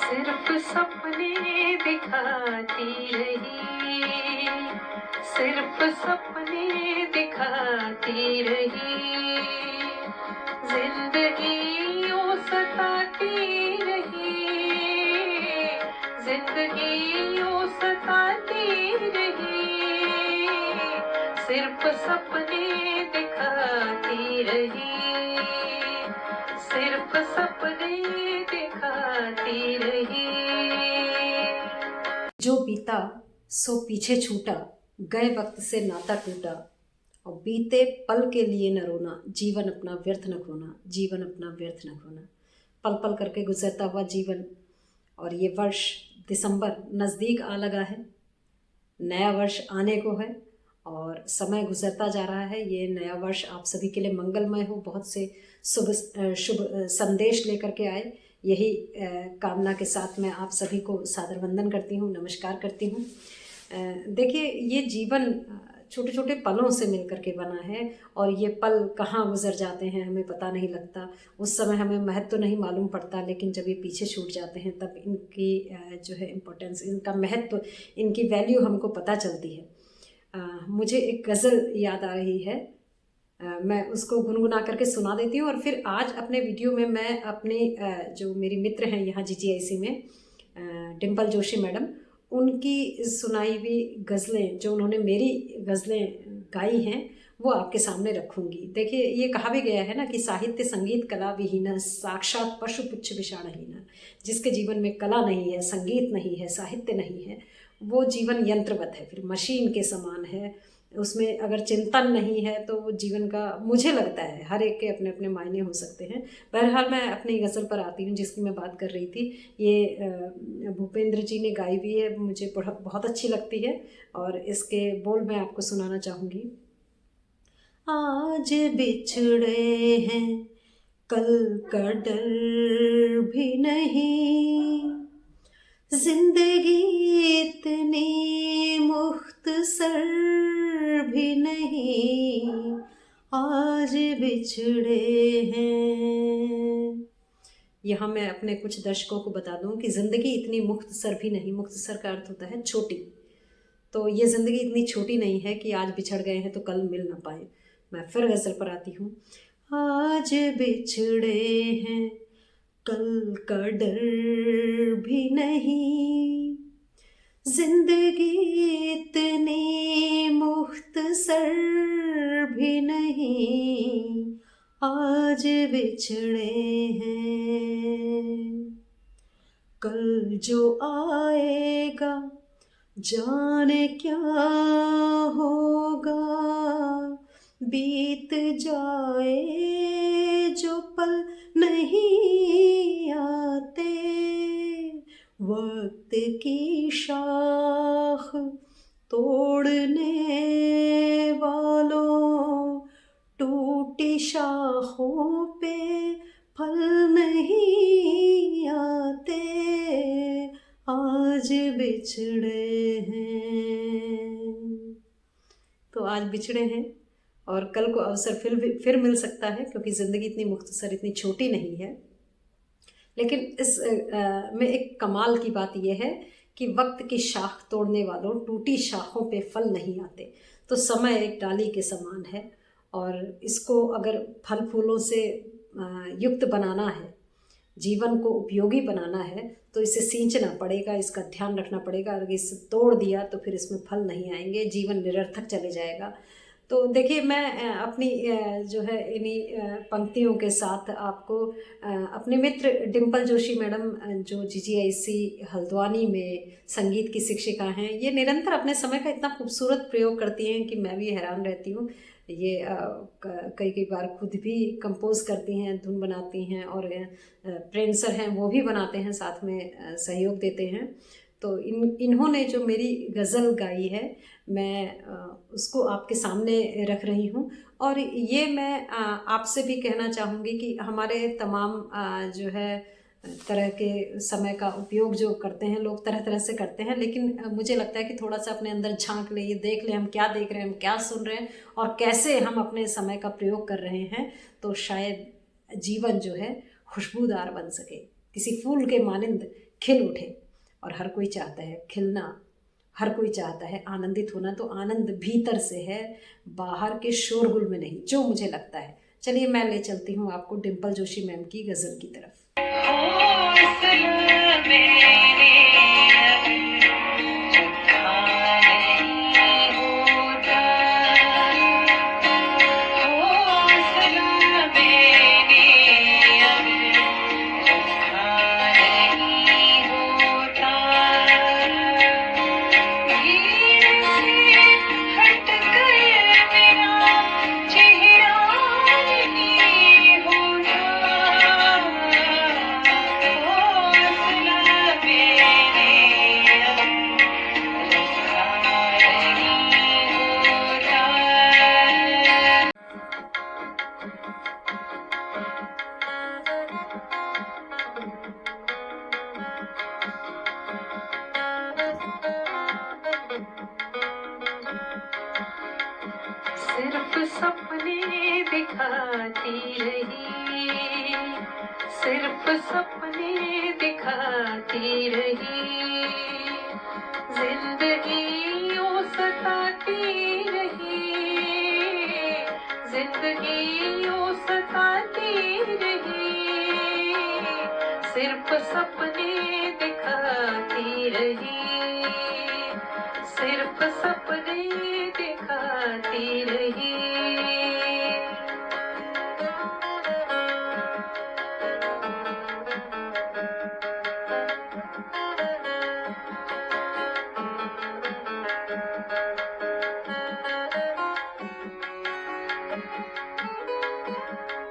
सिर्फ सपने दिखाती रही, सिर्फ सपने दिखाती रही, जिंदगी यूं सताती रही, जिंदगी यूं सताती रही, सिर्फ सपने दिखाती रही, सिर्फ सपने दिखाती रही। जो बीता सो पीछे छूटा, गए वक्त से नाता टूटा, और बीते पल के लिए न रोना, जीवन अपना व्यर्थ न खोना, जीवन अपना व्यर्थ न खोना। पल पल करके गुजरता हुआ जीवन, और ये वर्ष दिसंबर नज़दीक आ लगा है, नया वर्ष आने को है और समय गुजरता जा रहा है। ये नया वर्ष आप सभी के लिए मंगलमय हो, बहुत से शुभ संदेश लेकर के आए, यही कामना के साथ मैं आप सभी को सादर वंदन करती हूँ, नमस्कार करती हूँ। देखिए, ये जीवन छोटे छोटे पलों से मिलकर के बना है, और ये पल कहाँ गुजर जाते हैं हमें पता नहीं लगता। उस समय हमें महत्व तो नहीं मालूम पड़ता, लेकिन जब ये पीछे छूट जाते हैं तब इनकी जो है इम्पोर्टेंस, इनका महत्व, इनकी वैल्यू हमको पता चलती है। मुझे एक गज़ल याद आ रही है, मैं उसको गुनगुना करके सुना देती हूँ, और फिर आज अपने वीडियो में मैं अपने जो मेरी मित्र हैं यहाँ GGIC में, डिम्पल जोशी मैडम, उनकी सुनाई हुई गज़लें, जो उन्होंने मेरी गज़लें गाई हैं, वो आपके सामने रखूँगी। देखिए, ये कहा भी गया है ना कि साहित्य संगीत कला विहीन, साक्षात पशु पुच्छ विषाणहीन। जिसके जीवन में कला नहीं है, संगीत नहीं है, साहित्य नहीं है, वो जीवन यंत्रवत है, फिर मशीन के समान है। उसमें अगर चिंतन नहीं है तो वो जीवन का, मुझे लगता है, हर एक के अपने अपने मायने हो सकते हैं। बहरहाल मैं अपनी गज़ल पर आती हूँ जिसकी मैं बात कर रही थी। ये भूपेंद्र जी ने गाई हुई है, मुझे बहुत अच्छी लगती है, और इसके बोल मैं आपको सुनाना चाहूँगी। आज बिछड़े हैं, कल का डर भी नहीं, जिंदगी इतनी मुख्तसर भी नहीं, आज बिछड़े हैं। यहाँ मैं अपने कुछ दर्शकों को बता दूं कि ज़िंदगी इतनी मुख्तसर भी नहीं, मुख्तसर का अर्थ होता है छोटी, तो ये ज़िंदगी इतनी छोटी नहीं है कि आज बिछड़ गए हैं तो कल मिल ना पाए। मैं फिर गज़ल पर आती हूँ। आज बिछड़े हैं, कल का डर भी नहीं, जिंदगी इतनी मुख्तसर भी नहीं, आज बिछड़े हैं। कल जो आएगा जाने क्या होगा, बीत जाए जो पल नहीं आते, वक्त की शाख तोड़ने वालों, टूटी शाखों पे फल नहीं आते, आज बिछड़े हैं। तो आज बिछड़े हैं, और कल को अवसर फिर मिल सकता है, क्योंकि ज़िंदगी इतनी मुख्तसर, इतनी छोटी नहीं है। लेकिन इस में एक कमाल की बात यह है कि वक्त की शाख तोड़ने वालों, टूटी शाखों पे फल नहीं आते। तो समय एक डाली के समान है, और इसको अगर फल फूलों से युक्त बनाना है, जीवन को उपयोगी बनाना है, तो इसे सींचना पड़ेगा, इसका ध्यान रखना पड़ेगा। अगर इसे तोड़ दिया तो फिर इसमें फल नहीं आएंगे, जीवन निरर्थक चले जाएगा। तो देखिए, मैं अपनी जो है इन्हीं पंक्तियों के साथ आपको अपने मित्र डिम्पल जोशी मैडम, जो GGIC हल्द्वानी में संगीत की शिक्षिका हैं, ये निरंतर अपने समय का इतना खूबसूरत प्रयोग करती हैं कि मैं भी हैरान रहती हूँ। ये कई बार खुद भी कंपोज करती हैं, धुन बनाती हैं, और प्रेंसर हैं वो भी बनाते हैं, साथ में सहयोग देते हैं। तो इन्होंने जो मेरी गज़ल गाई है, मैं उसको आपके सामने रख रही हूँ। और ये मैं आपसे भी कहना चाहूँगी कि हमारे तमाम जो है तरह के समय का उपयोग जो करते हैं लोग, तरह तरह से करते हैं, लेकिन मुझे लगता है कि थोड़ा सा अपने अंदर झांक ले, ये देख ले हम क्या देख रहे हैं, हम क्या सुन रहे हैं, और कैसे हम अपने समय का प्रयोग कर रहे हैं, तो शायद जीवन जो है खुशबूदार बन सके, किसी फूल के मानिंद खिल उठे। और हर कोई चाहता है खिलना, हर कोई चाहता है आनंदित होना, तो आनंद भीतर से है, बाहर के शोरगुल में नहीं, जो मुझे लगता है। चलिए मैं ले चलती हूँ आपको डिम्पल जोशी मैम की गज़ल की तरफ। सिर्फ सपने दिखाती रही, सिर्फ सपने दिखाती रही, जिंदगी यूं सताती रही, जिंदगी यूं सताती रही, सिर्फ सपने दिखाती रही, सिर्फ सपने दिखाती रही।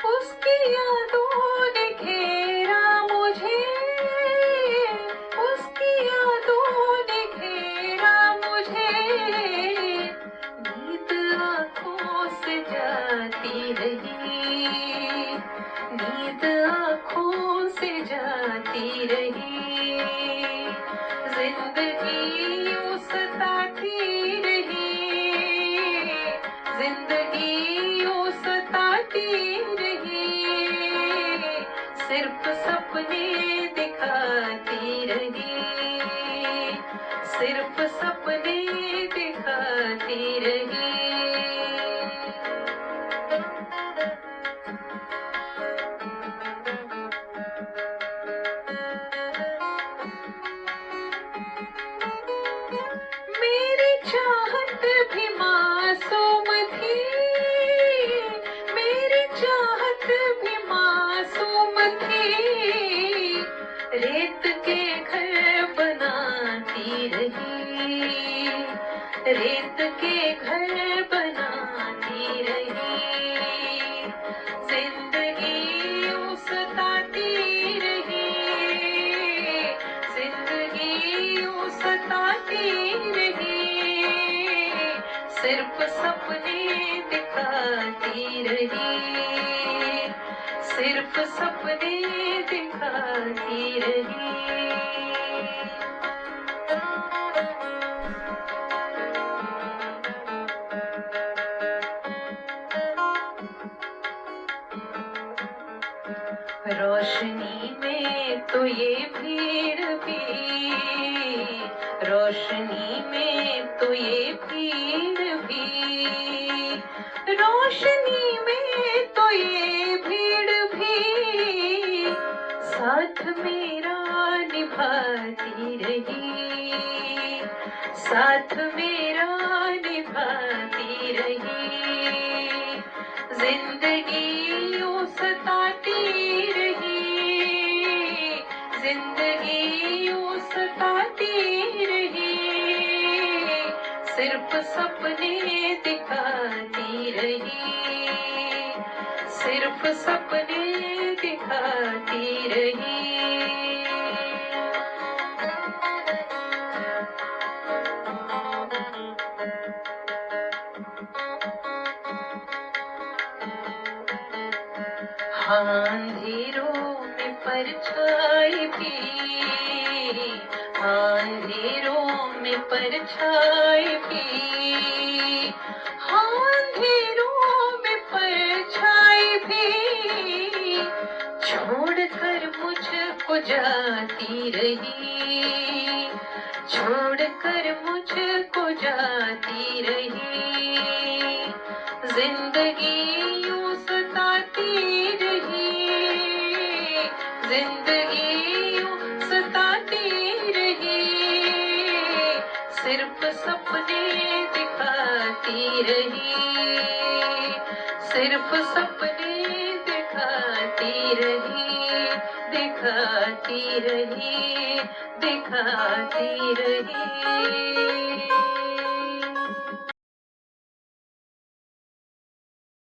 उसकी यादों ने घेरा मुझे, उसकी यादों ने घेरा मुझे, नींद आँखों से जाती रही, नींद आँखों से जाती रही, जिंदगी यूं सताती रही, जिंदगी यूं सताती रही, सिर्फ सपने दिखाती रही, सिर्फ सपने दिखाती रही। मेरी चाहत भी मासूम थी, मेरी चाहत भी मासूम थी, रेत के घर बनाती रही, रेत के घर बनाती रही, जिंदगी यूं सताती रही, जिंदगी यूं सताती रही, सिर्फ सपने दिखाती रही, सिर्फ सपने दिखाती रही। रोशनी में तो ये भीड़ भी, रोशनी में तो ये भीड़ भी, रोशनी में तो ये भीड़ भी, साथ मेरा निभाती रही, साथ मेरा निभाती रही, जिंदगी यूं सताती रही, जिंदगी यूं सताती रही, सिर्फ सपने दिखाती रही, सिर्फ सपने दिखाती रही। अंधेरों में परछाई भी, अंधेरों में परछाई भी, अंधेरों में परछाई भी, छोड़कर मुझको जाती रही, रही, छोड़कर मुझको जाती रही, जिंदगी यूं सताती रही, जिंदगी यूं सताती रही, सिर्फ सपने दिखाती रही, सिर्फ सपने दिखाती रही, दिखाती रही, दिखाती रही।